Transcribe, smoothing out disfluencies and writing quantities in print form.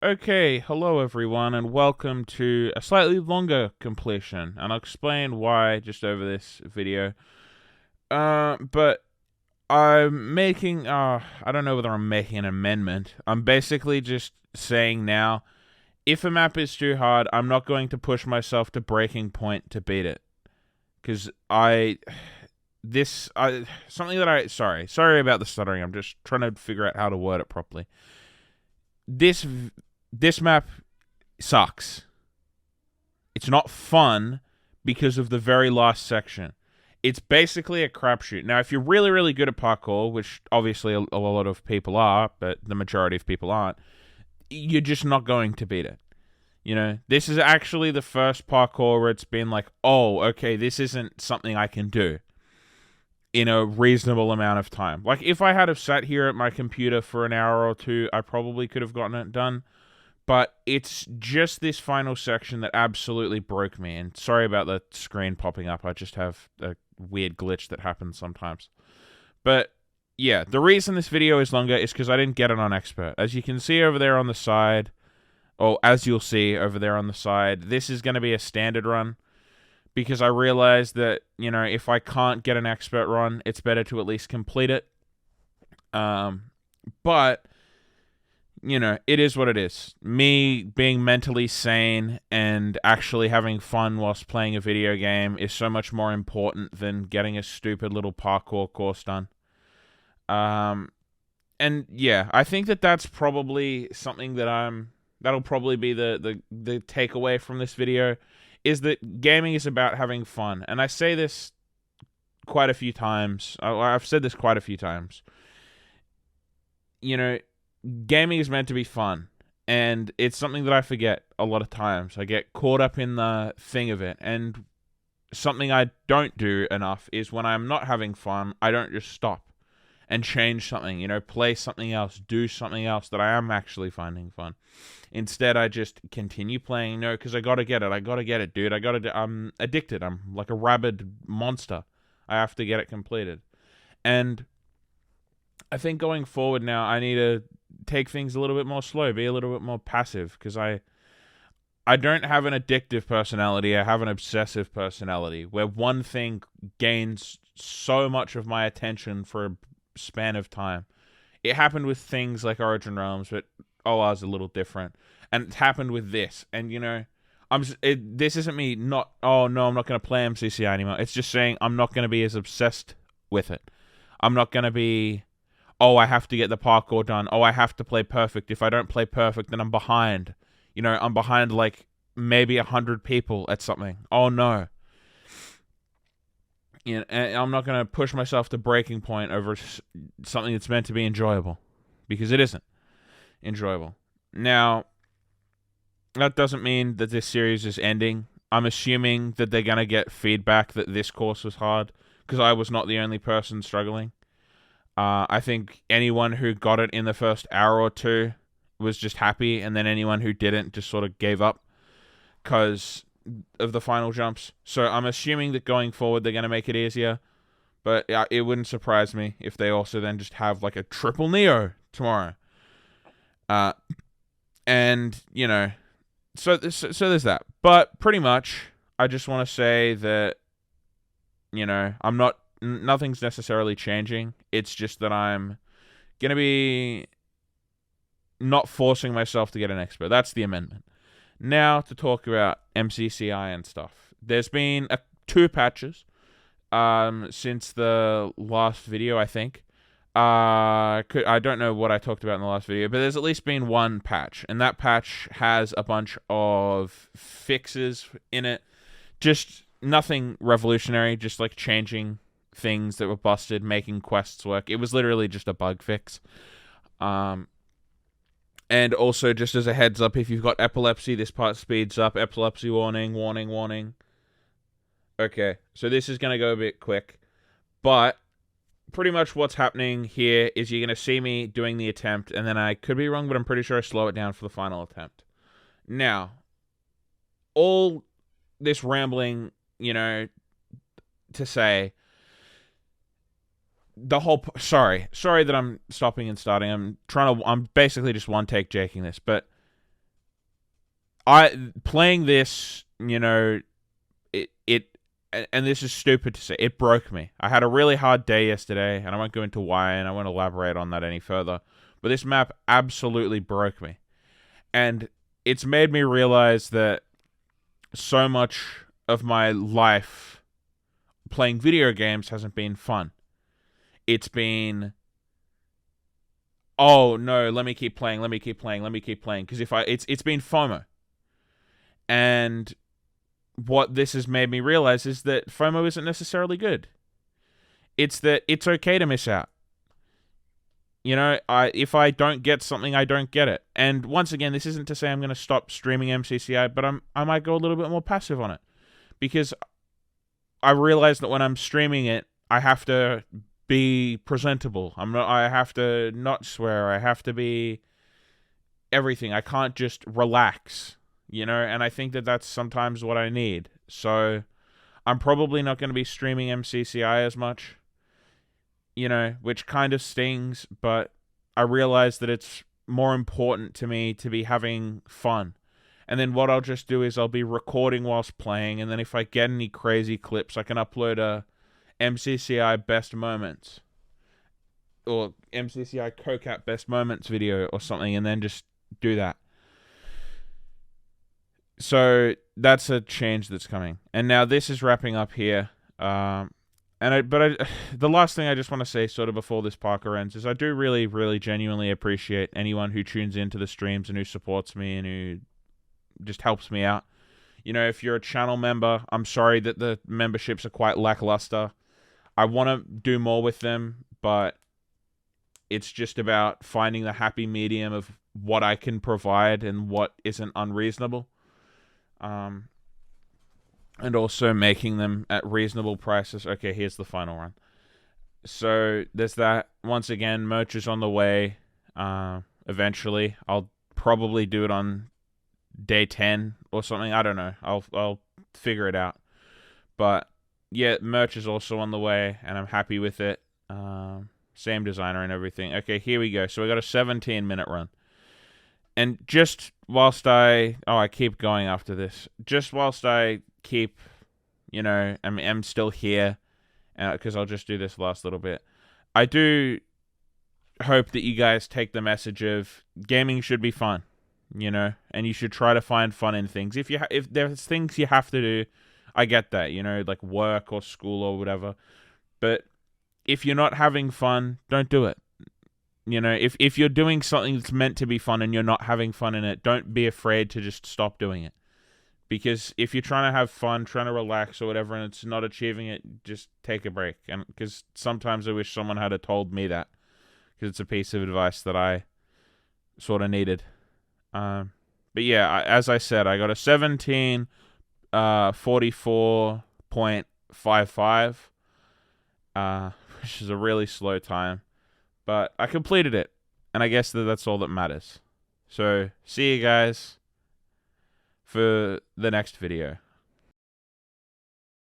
Okay, hello everyone, and welcome to a slightly longer completion, and I'll explain why just over this video. But I don't know whether I'm making an amendment. I'm basically just saying now, if a map is too hard, I'm not going to push myself to breaking point to beat it. Because sorry about the stuttering, I'm just trying to figure out how to word it properly. This this map sucks. It's not fun because of the very last section. It's basically a crapshoot. Now, if you're really, really good at parkour, which obviously a lot of people are, but the majority of people aren't, you're just not going to beat it. You know, this is actually the first parkour where it's been like, oh, okay, this isn't something I can do in a reasonable amount of time. Like, if I had have sat here at my computer for an hour or two, I probably could have gotten it done. But it's just this final section that absolutely broke me. And sorry about the screen popping up. I just have a weird glitch that happens sometimes. But yeah, the reason this video is longer is because I didn't get it on expert. As you can see over there on the side, or as you'll see over there on the side, this is going to be a standard run. Because I realized that, you know, if I can't get an expert run, it's better to at least complete it. But you know, it is what it is. Me being mentally sane and actually having fun whilst playing a video game is so much more important than getting a stupid little parkour course done. And yeah, I think that that's probably something that'll probably be the takeaway from this video, is that gaming is about having fun. And I say this quite a few times. I've said this quite a few times. You know, gaming is meant to be fun, and it's something that I forget a lot of times. I get caught up in the thing of it, and something I don't do enough is when I'm not having fun, I don't just stop and change something, you know, play something else, do something else that I am actually finding fun. Instead, I just continue playing, no, because I gotta get it, dude. I'm addicted. I'm like a rabid monster. I have to get it completed. And I think going forward now, I need to take things a little bit more slow, be a little bit more passive, because I don't have an addictive personality. I have an obsessive personality where one thing gains so much of my attention for a span of time. It happened with things like Origin Realms, but OR's a little different, and it's happened with this. And you know, this isn't me not, oh no, I'm not going to play MCCI anymore. It's just saying I'm not going to be as obsessed with it. I'm not going to be, oh, I have to get the parkour done. Oh, I have to play perfect. If I don't play perfect, then I'm behind. You know, I'm behind like maybe 100 people at something. Oh, no. You know, and I'm not going to push myself to breaking point over something that's meant to be enjoyable. Because it isn't enjoyable. Now, that doesn't mean that this series is ending. I'm assuming that they're going to get feedback that this course was hard, because I was not the only person struggling. I think anyone who got it in the first hour or two was just happy, and then anyone who didn't just sort of gave up because of the final jumps. So I'm assuming that going forward they're going to make it easier, but it wouldn't surprise me if they also then just have like a triple Neo tomorrow. And, you know, so there's that. But pretty much, I just want to say that, you know, nothing's necessarily changing. It's just that I'm going to be not forcing myself to get an expert. That's the amendment. Now to talk about MCCI and stuff. There's been two patches since the last video, I think. I don't know what I talked about in the last video, but there's at least been one patch, and that patch has a bunch of fixes in it. Just nothing revolutionary, just like changing things that were busted, making quests work. It was literally just a bug fix. And also, just as a heads up, if you've got epilepsy, this part speeds up. Epilepsy warning, warning, warning. Okay, so this is going to go a bit quick, but pretty much what's happening here is you're going to see me doing the attempt, and then I could be wrong, but I'm pretty sure I slow it down for the final attempt. Now, all this rambling, you know, to say, the whole sorry that I'm stopping and starting. I'm basically just one take jaking this, but playing this, it and this is stupid to say, it broke me. I had a really hard day yesterday, and I won't go into why, and I won't elaborate on that any further. But this map absolutely broke me. And it's made me realize that so much of my life playing video games hasn't been fun. It's been, oh no, let me keep playing, because it's been FOMO. And what this has made me realize is that FOMO isn't necessarily good. It's that it's okay to miss out. If I don't get something, I don't get it. And once again, this isn't to say I'm going to stop streaming MCCI, but I might go a little bit more passive on it, because I realize that when I'm streaming it, I have to be presentable. I have to not swear. I have to be everything. I can't just relax, and I think that that's sometimes what I need. So I'm probably not going to be streaming MCCI as much, which kind of stings, but I realize that it's more important to me to be having fun. And then what I'll just do is I'll be recording whilst playing, and then if I get any crazy clips, I can upload a MCCI best moments or MCCI CoCap best moments video or something, and then just do that. So that's a change that's coming. And now this is wrapping up here. The last thing I just want to say sort of before this Parkour ends is I do really, really genuinely appreciate anyone who tunes into the streams and who supports me and who just helps me out. If you're a channel member, I'm sorry that the memberships are quite lackluster. I want to do more with them, but it's just about finding the happy medium of what I can provide and what isn't unreasonable. And also making them at reasonable prices. Okay, here's the final run. So there's that. Once again, merch is on the way. Eventually, I'll probably do it on day 10 or something. I don't know. I'll figure it out. But yeah, merch is also on the way, and I'm happy with it. Same designer and everything. Okay, here we go. So we got a 17-minute run. And just whilst I keep going after this. Just whilst I keep, I'm still here, because I'll just do this last little bit. I do hope that you guys take the message of gaming should be fun, and you should try to find fun in things. If there's things you have to do, I get that, like work or school or whatever. But if you're not having fun, don't do it. If you're doing something that's meant to be fun and you're not having fun in it, don't be afraid to just stop doing it. Because if you're trying to have fun, trying to relax or whatever, and it's not achieving it, just take a break. And because sometimes I wish someone had told me that, because it's a piece of advice that I sort of needed. But yeah, as I said, I got a 17:44.55, which is a really slow time. But I completed it, and I guess that's all that matters. So, see you guys for the next video.